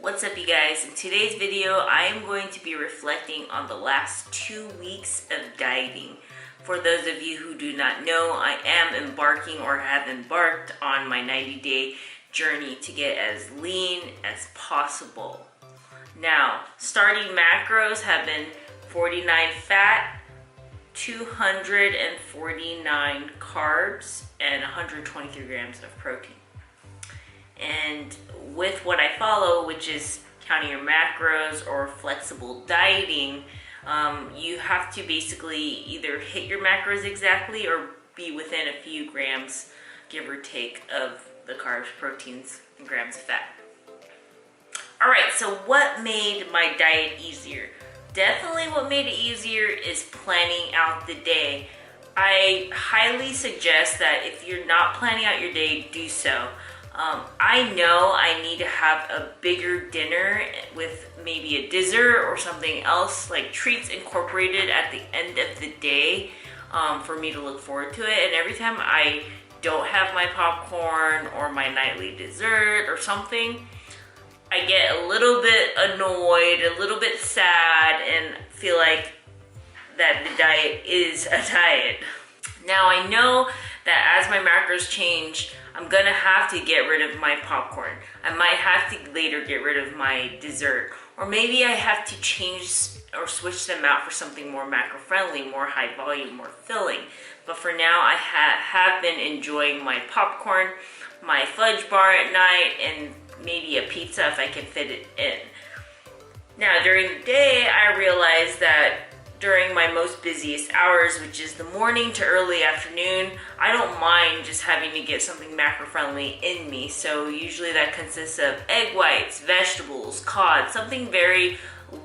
What's up, you guys? In today's video, I am going to be reflecting on the last 2 weeks of dieting. For those of you who do not know, I am embarking or have embarked on my 90-day journey to get as lean as possible. Now, starting macros have been 49 fat, 249 carbs, and 123 grams of protein. And with what I follow, which is counting your macros or flexible dieting, you have to basically either hit your macros exactly or be within a few grams, give or take, of the carbs, proteins, and grams of fat. Alright, so what made my diet easier? Definitely what made it easier is planning out the day. I highly suggest that if you're not planning out your day, do so. I know I need to have a bigger dinner with maybe a dessert or something else, like treats incorporated at the end of the day, for me to look forward to it. And every time I don't have my popcorn or my nightly dessert or something, I get a little bit annoyed, a little bit sad, and feel like that the diet is a diet. Now I know that as my macros change, I'm gonna have to get rid of my popcorn. I might have to later get rid of my dessert. Or maybe I have to change or switch them out for something more macro-friendly, more high volume, more filling. But for now, I have been enjoying my popcorn, my fudge bar at night, and maybe a pizza if I can fit it in. Now, during the day, I realized that during my most busiest hours, which is the morning to early afternoon, I don't mind just having to get something macro-friendly in me. So usually that consists of egg whites, vegetables, cod, something very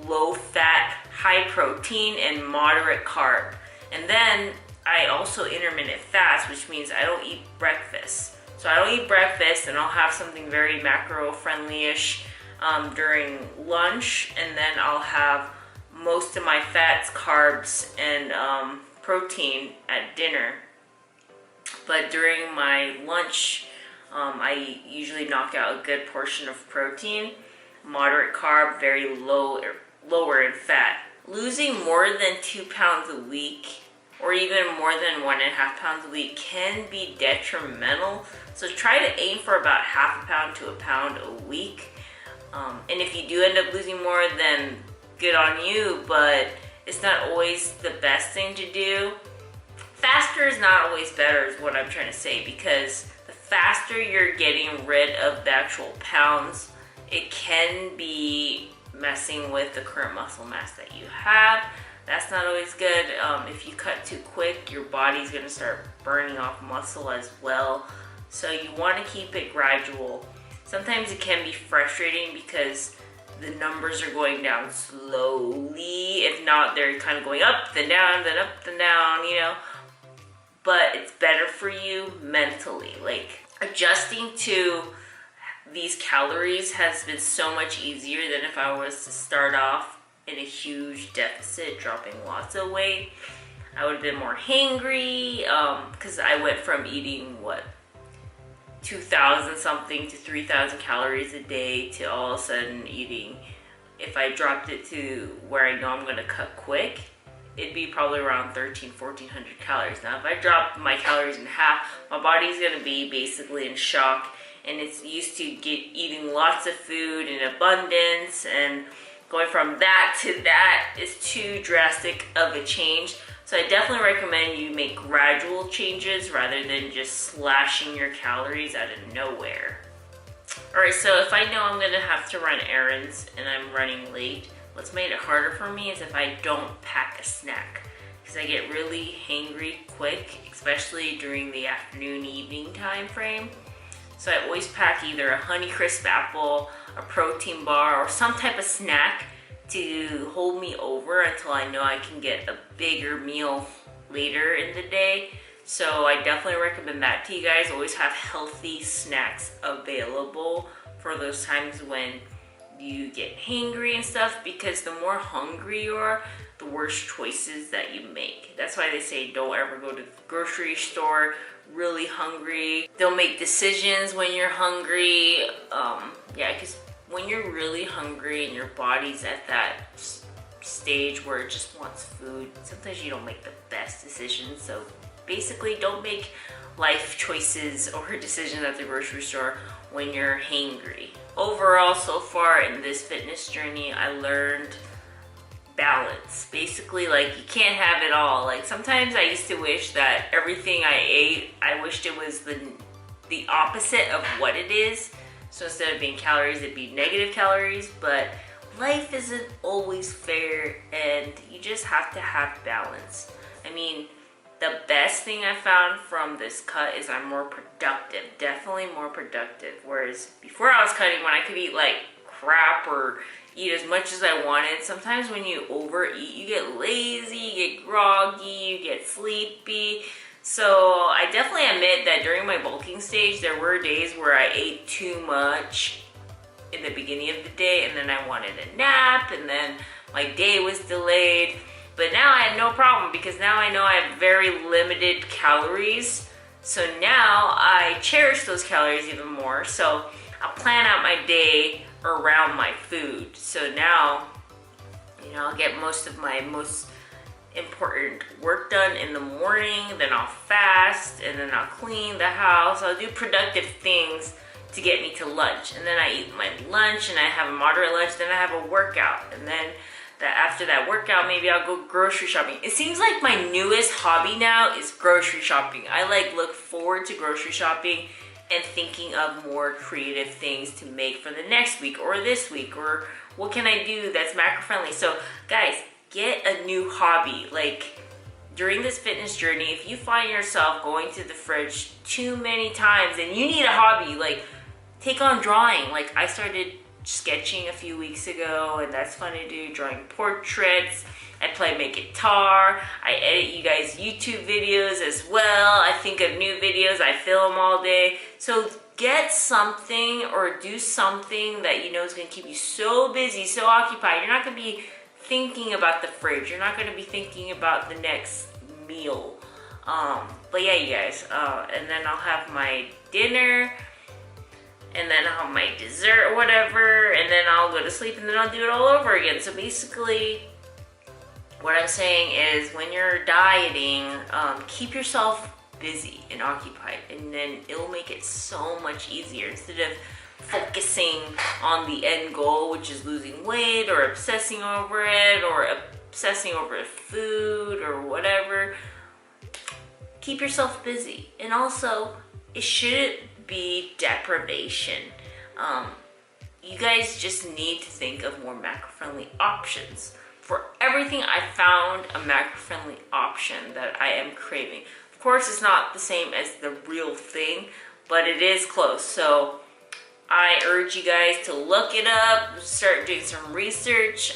low fat, high protein, and moderate carb. And then I also intermittent fast, which means I don't eat breakfast. So I don't eat breakfast, and I'll have something very macro-friendly-ish during lunch, and then I'll have most of my fats, carbs, and protein at dinner. But during my lunch, I usually knock out a good portion of protein, moderate carb, very lower in fat. Losing more than 2 pounds a week, or even more than 1.5 pounds a week, can be detrimental. So try to aim for about half a pound to a pound a week. And if you do end up losing more, then good on you, but it's not always the best thing to do. Faster is not always better is what I'm trying to say, because the faster you're getting rid of the actual pounds, it can be messing with the current muscle mass that you have. That's not always good. If you cut too quick, your body's gonna start burning off muscle as well. So you wanna keep it gradual. Sometimes it can be frustrating because the numbers are going down slowly. If not, they're kind of going up, then down, then up, then down, you know. But it's better for you mentally. Like, adjusting to these calories has been so much easier than if I was to start off in a huge deficit, dropping lots of weight. I would have been more hangry, because I went from eating, 2,000 something to 3,000 calories a day to all of a sudden eating, if I dropped it to where I know I'm going to cut quick, it'd be probably around 1,400 calories. Now, if I drop my calories in half, my body's going to be basically in shock, and it's used to eating lots of food in abundance, and going from that to that is too drastic of a change. So I definitely recommend you make gradual changes rather than just slashing your calories out of nowhere. Alright, so if I know I'm going to have to run errands and I'm running late, what's made it harder for me is if I don't pack a snack. Because I get really hangry quick, especially during the afternoon, evening time frame. So I always pack either a Honeycrisp apple, a protein bar, or some type of snack to hold me over until I know I can get a bigger meal later in the day. So I definitely recommend that to you guys. Always have healthy snacks available for those times when you get hangry and stuff, because the more hungry you are, the worse choices that you make. That's why they say don't ever go to the grocery store really hungry. Don't make decisions when you're hungry. Yeah, because when you're really hungry and your body's at that stage where it just wants food, sometimes you don't make the best decisions. So basically, don't make life choices or decisions at the grocery store when you're hangry. Overall, so far in this fitness journey, I learned balance. Basically, like, you can't have it all. Like, sometimes I used to wish that everything I ate, I wished it was the opposite of what it is. So instead of being calories, it'd be negative calories. But life isn't always fair, and you just have to have balance. I mean, the best thing I found from this cut is I'm more productive, definitely more productive. Whereas before I was cutting, when I could eat like crap or eat as much as I wanted, sometimes when you overeat, you get lazy, you get groggy, you get sleepy. So I definitely admit that during my bulking stage, there were days where I ate too much in the beginning of the day, and then I wanted a nap, and then my day was delayed. But now I have no problem, because now I know I have very limited calories. So now I cherish those calories even more. So I'll plan out my day around my food. So now, you know, I'll get most of my most important work done in the morning, then I'll fast, and then I'll clean the house. I'll do productive things to get me to lunch. And then I eat my lunch, and I have a moderate lunch, then I have a workout. And then after that workout, maybe I'll go grocery shopping. It seems like my newest hobby now is grocery shopping. I like look forward to grocery shopping and thinking of more creative things to make for the next week or this week, or what can I do that's macro friendly. So guys, get a new hobby. Like, during this fitness journey, if you find yourself going to the fridge too many times and you need a hobby, like, take on drawing. Like, I started sketching a few weeks ago, and that's fun to do, drawing portraits. I play my guitar. I edit you guys YouTube videos as well. I think of new videos. I film all day. So get something or do something that you know is going to keep you so busy, so occupied. You're not going to be thinking about the fridge. You're not going to be thinking about the next meal. But yeah, you guys. And then I'll have my dinner, and then I'll have my dessert or whatever, and then I'll go to sleep, and then I'll do it all over again. So basically, what I'm saying is, when you're dieting, keep yourself busy and occupied, and then it'll make it so much easier. Instead of focusing on the end goal, which is losing weight, or obsessing over it, or obsessing over food or whatever, keep yourself busy. And also, it shouldn't be deprivation. You guys just need to think of more macro-friendly options. For everything, I found a macro-friendly option that I am craving. Of course, it's not the same as the real thing, but it is close. So I urge you guys to look it up, start doing some research.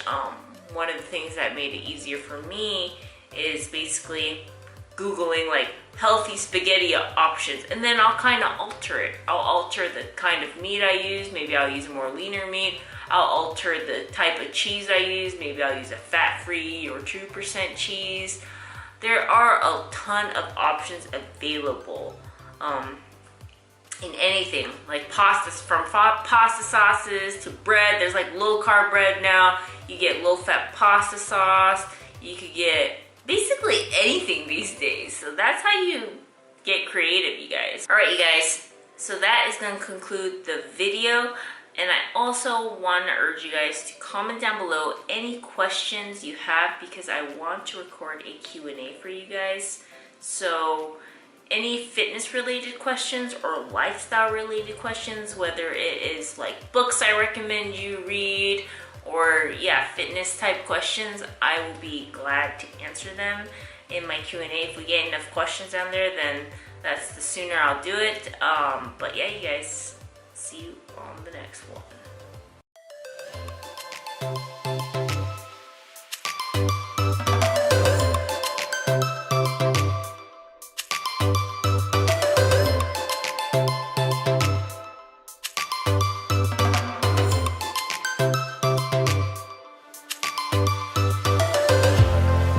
One of the things that made it easier for me is basically Googling like healthy spaghetti options, and then I'll kind of alter it. I'll alter the kind of meat I use. Maybe I'll use more leaner meat. I'll alter the type of cheese I use. Maybe I'll use a fat-free or 2% cheese. There are a ton of options available in anything, like pastas, from pasta sauces to bread. There's like low-carb bread now. You get low-fat pasta sauce. You could get basically anything these days. So that's how you get creative, you guys. All right, you guys. So that is going to conclude the video. And I also want to urge you guys to comment down below any questions you have, because I want to record a Q&A for you guys. So any fitness related questions or lifestyle related questions, whether it is like books I recommend you read, or yeah, fitness type questions, I will be glad to answer them in my Q&A. If we get enough questions down there, then that's the sooner I'll do it. But yeah, you guys, see you on the next one.